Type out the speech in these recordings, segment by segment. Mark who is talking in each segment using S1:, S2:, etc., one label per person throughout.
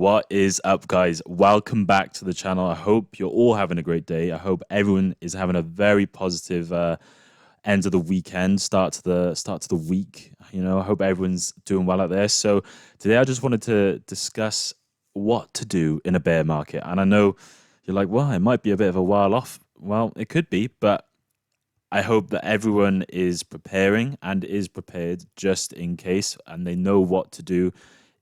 S1: What is up, guys? Welcome back to the channel. I hope you're all having a great day. I hope everyone is having a very positive end of the weekend, start to the week. I hope everyone's doing well out there. So today, I just wanted to discuss what to do in a bear market. And I know you're like, well, it might be a bit of a while off. Well, it could be, but I hope that everyone is preparing and is prepared just in case, and they know what to do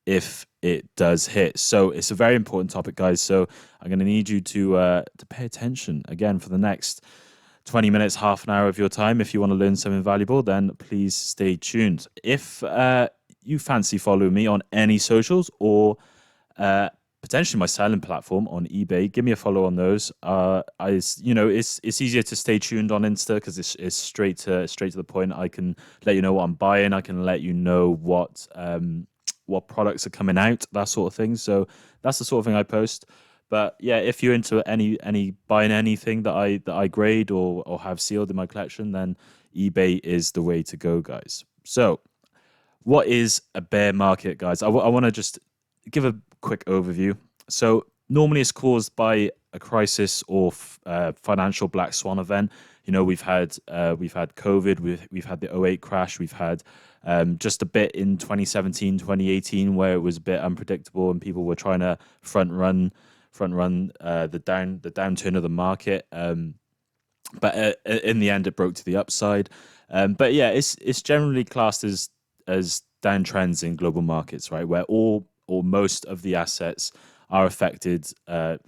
S1: if it does hit. So it's a very important topic, guys. So I'm going to need you to pay attention again for the next 20 minutes, half an hour of your time. If you want to learn something valuable, then please stay tuned. If you fancy following me on any socials or uh, potentially my silent platform on eBay, give me a follow on those. It's easier to stay tuned on Insta because it's straight to the point. I can let you know what I'm buying. I can let you know what products are coming out, that sort of thing. So that's the sort of thing I post. But yeah, if you're into any buying anything that I grade or have sealed in my collection, then eBay is the way to go, guys. So what is a bear market, guys? I want to just give a quick overview. So normally it's caused by a crisis or financial black swan event. We've had COVID, we've had the '08 crash, we've had just a bit in 2017, 2018 where it was a bit unpredictable and people were trying to front run the downturn of the market. But in the end, it broke to the upside. But yeah, it's generally classed as downtrends in global markets, right, where all or most of the assets are affected,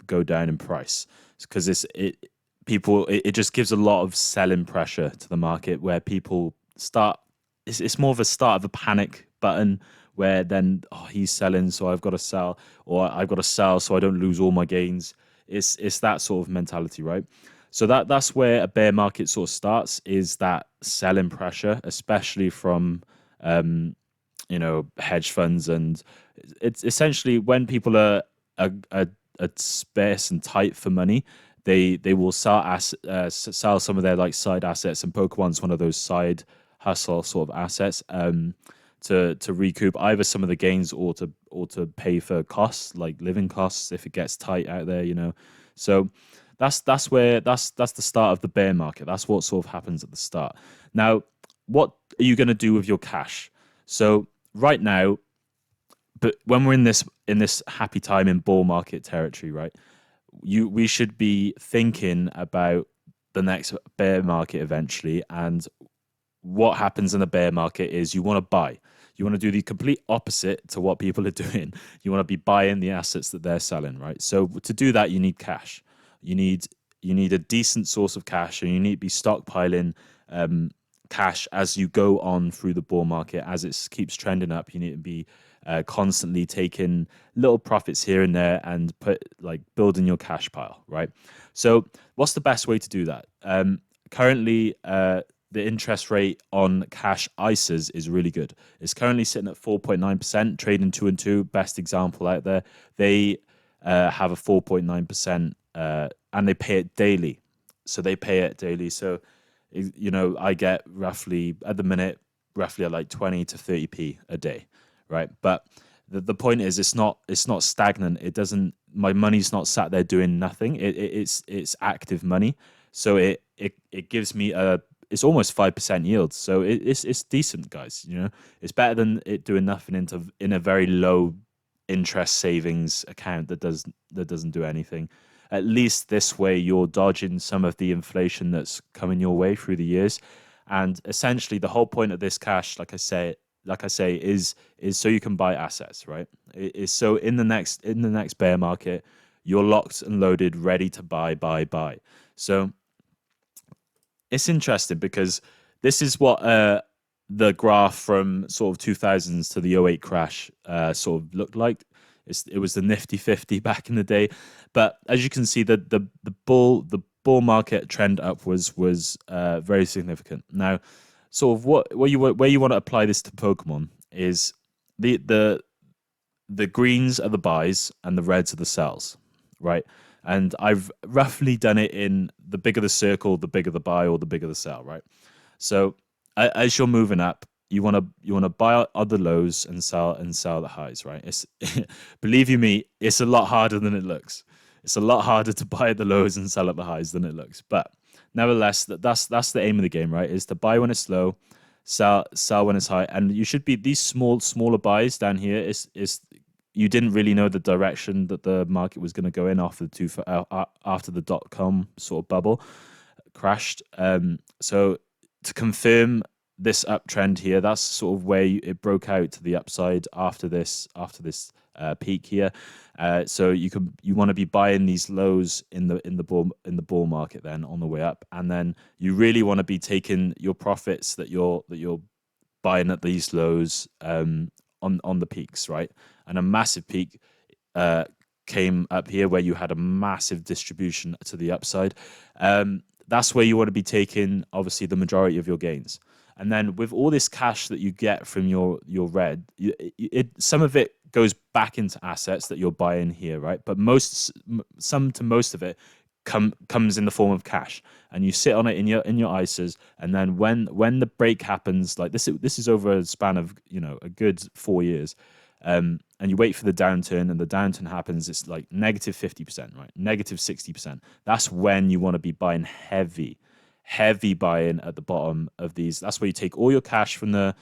S1: go down in price because it just gives a lot of selling pressure to the market where people start. It's more of a start of a panic button where then he's selling, so I've got to sell, or I've got to sell so I don't lose all my gains. It's that sort of mentality, right? So that's where a bear market sort of starts, is that selling pressure, especially from hedge funds, and it's essentially when people are sparse and tight for money, they will sell some of their like side assets, and Pokemon's one of those side hustle sort of assets, to recoup either some of the gains or to pay for costs like living costs if it gets tight out there. So that's the start of the bear market. That's what sort of happens at the start. Now, what are you going to do with your cash? So right now, but when we're in this happy time in bull market territory, right? We should be thinking about the next bear market eventually, and what happens in the bear market is you want to buy. You want to do the complete opposite to what people are doing. You want to be buying the assets that they're selling, right? So to do that, you need cash. You need a decent source of cash, and you need to be stockpiling cash as you go on through the bull market. As it keeps trending up, you need to be constantly taking little profits here and there and building your cash pile, right? So what's the best way to do that? Currently, the interest rate on cash ISAs is really good. It's currently sitting at 4.9%, trading 2 and 2, best example out there. They have a 4.9%, and they pay it daily. So I get roughly at the minute, roughly at like 20 to 30p a day, right? But the point is, it's not stagnant. It doesn't. My money's not sat there doing nothing. It's active money. So it gives me it's almost 5% yield. So it's decent, guys. It's better than it doing nothing in a very low interest savings account that doesn't do anything. At least this way, you're dodging some of the inflation that's coming your way through the years. And essentially, the whole point of this cash, like I say, is so you can buy assets, right? It is so in the next bear market, you're locked and loaded, ready to buy. So it's interesting because this is what the graph from sort of 2000s to the '08 crash sort of looked like. It was the Nifty 50 back in the day, but as you can see, the bull market trend upwards was very significant. Now, sort of where you want to apply this to Pokemon is the greens are the buys and the reds are the sells, right? And I've roughly done it in the bigger the circle, the bigger the buy or the bigger the sell, right? So as you're moving up, you want to buy other lows and sell the highs, right? It's believe you me, it's a lot harder than it looks. It's a lot harder to buy at the lows and sell at the highs than it looks. But nevertheless, that's the aim of the game, right? Is to buy when it's low, sell when it's high, and you should be these smaller buys down here. Is you didn't really know the direction that the market was going to go in after the dot-com sort of bubble crashed. So to confirm this uptrend here, that's sort of where it broke out to the upside after this peak here. So you want to be buying these lows in the bull market then on the way up, and then you really want to be taking your profits that you're buying at these lows on the peaks, right? And a massive peak came up here where you had a massive distribution to the upside. That's where you want to be taking, obviously, the majority of your gains. And then with all this cash that you get from your red, some of it goes back into assets that you're buying here, right? But most of it comes in the form of cash, and you sit on it in your ISAs. And then when the break happens, like this is over a span of a good 4 years. And you wait for the downturn, and the downturn happens, it's like negative 50%, right? Negative 60%. That's when you want to be buying heavy buying at the bottom of these. That's where you take all your cash from the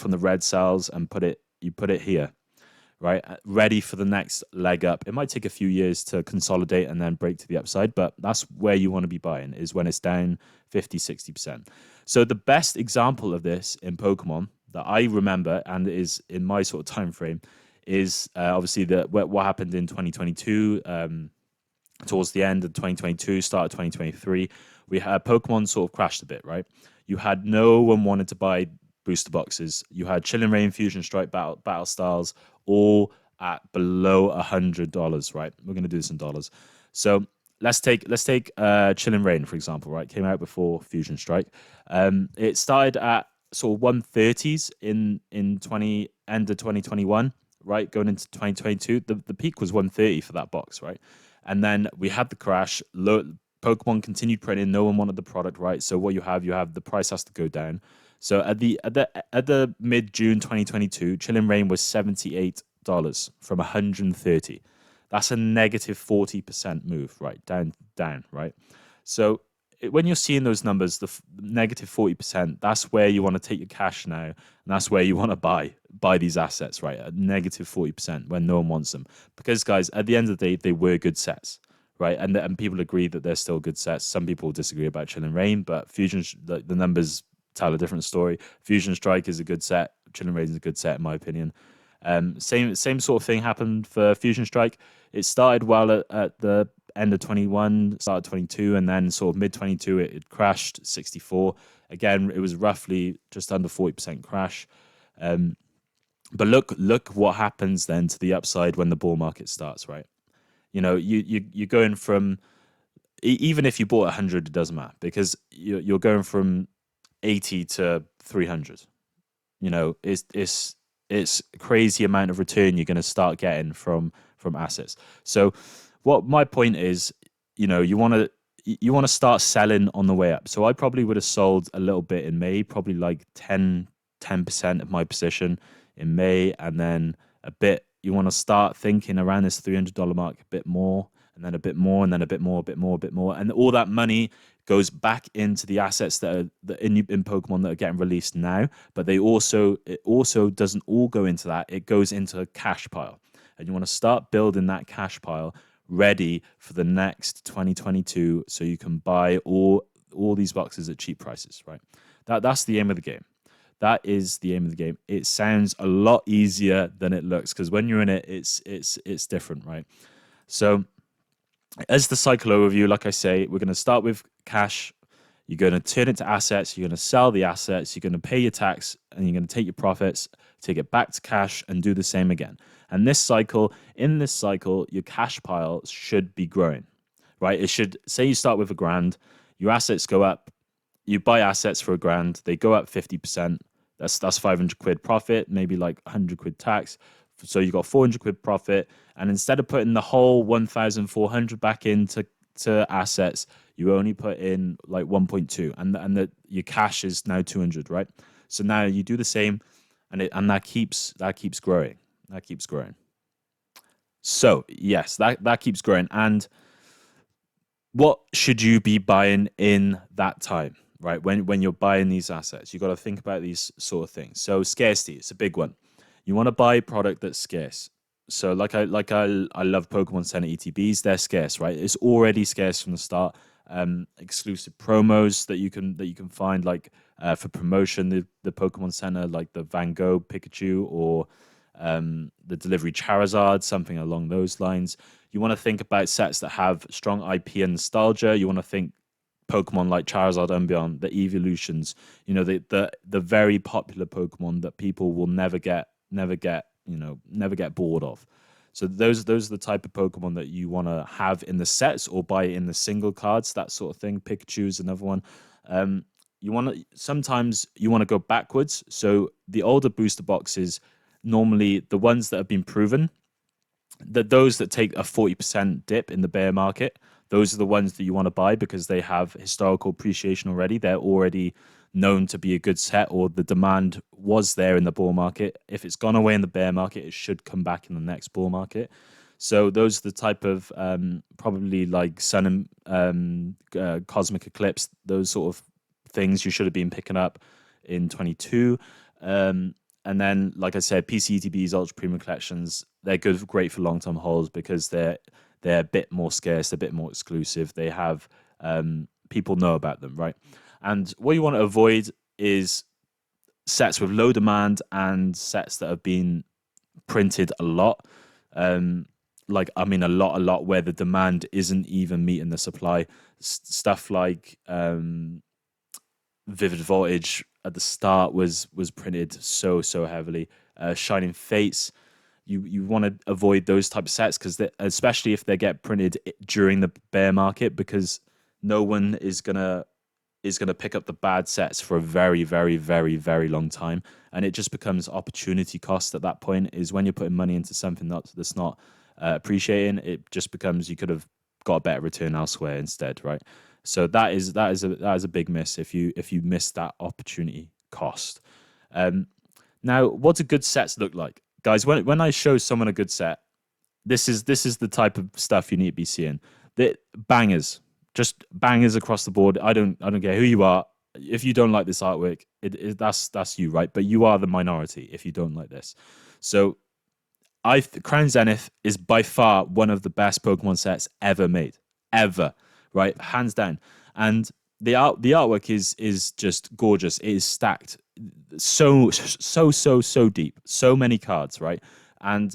S1: red cells and put it here, right? Ready for the next leg up. It might take a few years to consolidate and then break to the upside, but that's where you want to be buying, is when it's down 50, 60%. So the best example of this in Pokemon that I remember, and is in my sort of time frame, is obviously what happened in 2022, towards the end of 2022, start of 2023. We had Pokemon sort of crashed a bit, right? You had no one wanted to buy booster boxes. You had Chilling Reign, Fusion Strike, Battle Styles, all at below $100, right? We're going to do this in dollars. So let's take Chilling Reign, for example, right? Came out before Fusion Strike. It started at sort of 130s in end of 2021, right? Going into 2022, the peak was 130 for that box, right? And then we had the crash. Pokemon continued printing. No one wanted the product, right? So what you have the price has to go down. So at the mid June 2022, Chilling Reign was $78 from 130. That's a negative 40% move, right? Down, right? So when you're seeing those numbers, the negative 40%, that's where you want to take your cash now, and that's where you want to buy these assets, right? At negative 40% when no one wants them. Because guys, at the end of the day, they were good sets, right? And people agree that they're still good sets. Some people disagree about Chilling Reign, but the numbers tell a different story. Fusion Strike is a good set. Chilling Reign is a good set, in my opinion. Same sort of thing happened for Fusion Strike. It started well at the end of 21, started 22, and then sort of mid 22, it crashed 64. Again, it was roughly just under 40% crash. But look what happens then to the upside when the bull market starts, right? You're going from, even if you bought 100, it doesn't matter, because you're going from 80 to 300. It's a crazy amount of return you're going to start getting from assets. So what my point is, you want to start selling on the way up. So I probably would have sold a little bit in May, probably like 10% of my position in May, and then a bit. You want to start thinking around this $300 mark, a bit more, and then a bit more, and then a bit more, and all that money goes back into the assets that are in Pokemon that are getting released now. But it also doesn't all go into that. It goes into a cash pile, and you want to start building that cash pile ready for the next 2022, so you can buy all these boxes at cheap prices, right? That's the aim of the game. That is the aim of the game. It sounds a lot easier than it looks, because when you're in it, it's different, right? So as the cycle overview, like I say, we're going to start with cash. You're going to turn it to assets. You're going to sell the assets. You're going to pay your tax, and you're going to take your profits, take it back to cash, and do the same again. And in this cycle, your cash pile should be growing, right? It should, say you start with $1,000, your assets go up. You buy assets for $1,000, they go up 50%. That's 500 quid profit, maybe like 100 quid tax. So you got 400 quid profit. And instead of putting the whole 1,400 back into to assets, you only put in like 1.2, and your cash is now 200, right? So now you do the same, and that keeps growing. That keeps growing. So yes, that keeps growing. And what should you be buying in that time, right? When you're buying these assets, you got to think about these sort of things. So scarcity, it's a big one. You want to buy product that's scarce. So I love Pokemon Center ETBs. They're scarce, right? It's already scarce from the start. Exclusive promos that you can find, like for promotion, the Pokemon Center, like the Van Gogh Pikachu, or the delivery Charizard, something along those lines. You want to think about sets that have strong IP and nostalgia. You want to think Pokemon like Charizard and beyond, the evolutions, the very popular Pokemon that people will never get bored of. So those are the type of Pokemon that you want to have in the sets or buy in the single cards, that sort of thing. Pikachu is another one. Sometimes you want to go backwards. So the older booster boxes, normally the ones that have been proven, that those that take a 40% dip in the bear market, those are the ones that you want to buy because they have historical appreciation already. They're already known to be a good set, or the demand was there in the bull market. If it's gone away in the bear market, it should come back in the next bull market. So those are the type of probably like Sun and Cosmic Eclipse, those sort of things you should have been picking up in 22. And then, like I said, PCETBs, Ultra Premium Collections, they're great for long-term holds because they're a bit more scarce, a bit more exclusive. They have people know about them, right? And what you want to avoid is sets with low demand and sets that have been printed a lot. A lot where the demand isn't even meeting the supply. Stuff like Vivid Voltage at the start was printed so heavily. Shining Fates, you want to avoid those type of sets because especially if they get printed during the bear market, because no one is gonna pick up the bad sets for a very, very, very, very long time, and it just becomes opportunity cost at that point. Is when you're putting money into something that's not appreciating, it just becomes you could have got a better return elsewhere instead, right? So that is a big miss if you miss that opportunity cost. Now, what do good sets look like, guys? When I show someone a good set, this is the type of stuff you need to be seeing. The bangers, just bangers across the board. I don't care who you are. If you don't like this artwork, that's you, right? But you are the minority if you don't like this. So Crown Zenith is by far one of the best Pokemon sets ever made, ever, right? Hands down. And the artwork is just gorgeous. It is stacked so deep, so many cards, right? And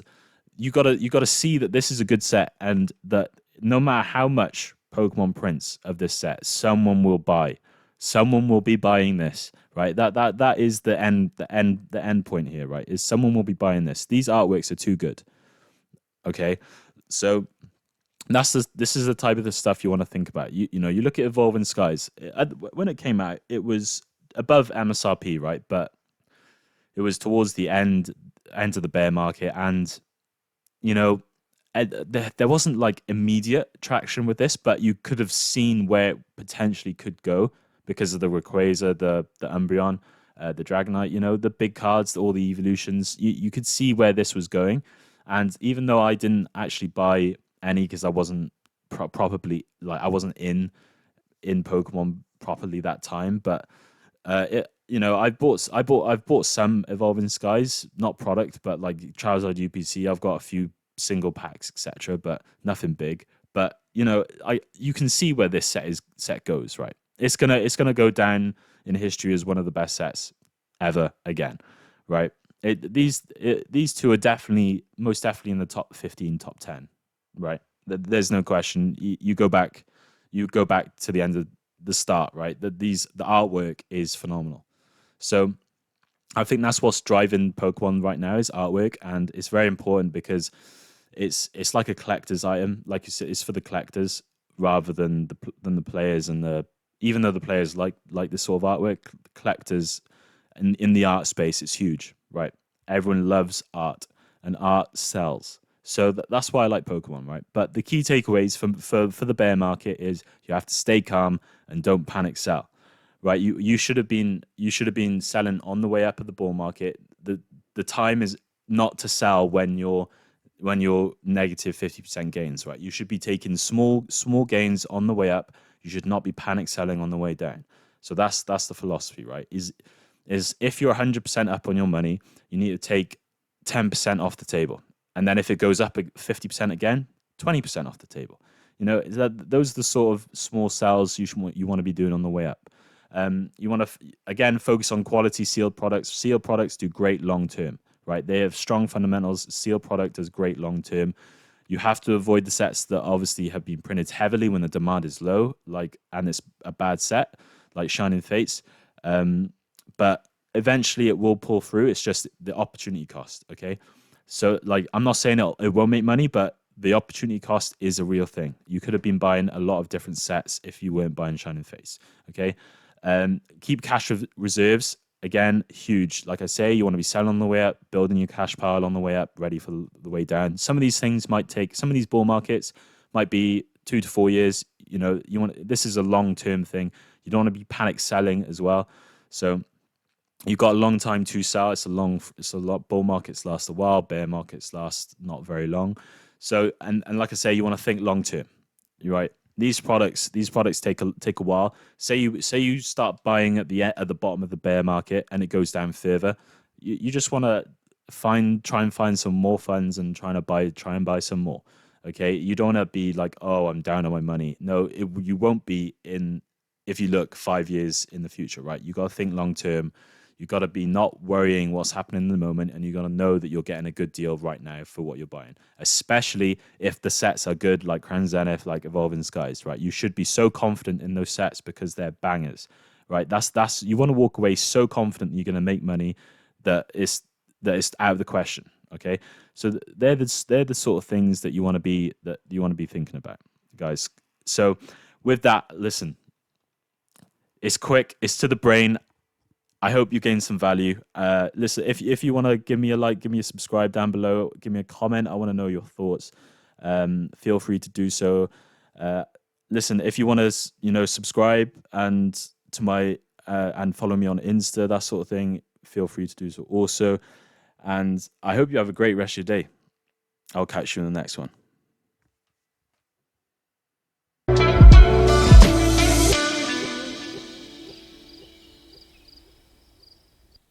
S1: you gotta see that this is a good set, and that no matter how much Pokemon prints of this set, someone will buy. Someone will be buying this, right? That is the end point here, right? Is someone will be buying this. These artworks are too good. Okay, so this is the type of the stuff you want to think about. You look at Evolving Skies. When it came out, it was above MSRP, right? But it was towards the end of the bear market, and you know, there wasn't like immediate traction with this, but you could have seen where it potentially could go because of the Rayquaza, the Umbreon, the Dragonite, the big cards, all the evolutions. You could see where this was going. And even though I didn't actually buy any because I wasn't properly, like, I wasn't in Pokemon properly that time, but I've bought some Evolving Skies, not product, but like Charizard UPC. I've got a few single packs, etc., but nothing big. But you can see where this set goes, right? It's gonna go down in history as one of the best sets ever again, right? These two are most definitely in the top 15, top 10, right? There's no question. You go back to the end of the start, right? The artwork is phenomenal. So I think that's what's driving Pokemon right now is artwork, and it's very important because it's like a collector's item. Like you said, it's for the collectors rather than the players, and even though the players like this sort of artwork, collectors in the art space, it's huge, right? Everyone loves art, and art sells. So that's why I like Pokemon, right? But the key takeaways for the bear market is you have to stay calm and don't panic sell, right? You should have been selling on the way up of the bull market. The time is not to sell when you're negative 50% gains, right? You should be taking small gains on the way up. You should not be panic selling on the way down. So that's the philosophy, right? Is if you're 100% up on your money, you need to take 10% off the table. And then if it goes up 50% again, 20% off the table. Those are the sort of small sells you want to be doing on the way up. You want to again focus on quality sealed products. Sealed products do great long term, right? They have strong fundamentals. Sealed product does great long term. You have to avoid the sets that obviously have been printed heavily when the demand is low, and it's a bad set, like Shining Fates. But eventually it will pull through. It's just the opportunity cost. Okay. So I'm not saying it won't make money, but the opportunity cost is a real thing. You could have been buying a lot of different sets if you weren't buying Shining Face. Okay. Keep cash reserves. Again, huge. Like I say, you want to be selling on the way up, building your cash pile on the way up, ready for the way down. Some of these things some of these bull markets might be 2 to 4 years. This is a long-term thing. You don't want to be panic selling as well. So you've got a long time to sell. It's a lot. Bull markets last a while. Bear markets last not very long. So, and like I say, you want to think long term. You're right. These products take a while. Say you start buying at the bottom of the bear market and it goes down further. You just want to try and find some more funds and try and buy some more. Okay, you don't want to be like, oh, I'm down on my money. No, you won't be in if you look 5 years in the future, right? You got to think long term. You got to be not worrying what's happening in the moment, and you got to know that you're getting a good deal right now for what you're buying, especially if the sets are good, like Crown Zenith, like Evolving Skies, right? You should be so confident in those sets because they're bangers, right? That's you want to walk away so confident you're going to make money that is out of the question. Okay, so they're the sort of things that you want to be thinking about, guys. So with that, listen, it's quick, it's to the brain. I hope you gain some value. Listen, if you want to give me a like, give me a subscribe down below, give me a comment. I want to know your thoughts. Feel free to do so. Listen, if you want to, subscribe and to my and follow me on Insta, that sort of thing, feel free to do so also. And I hope you have a great rest of your day. I'll catch you in the next one.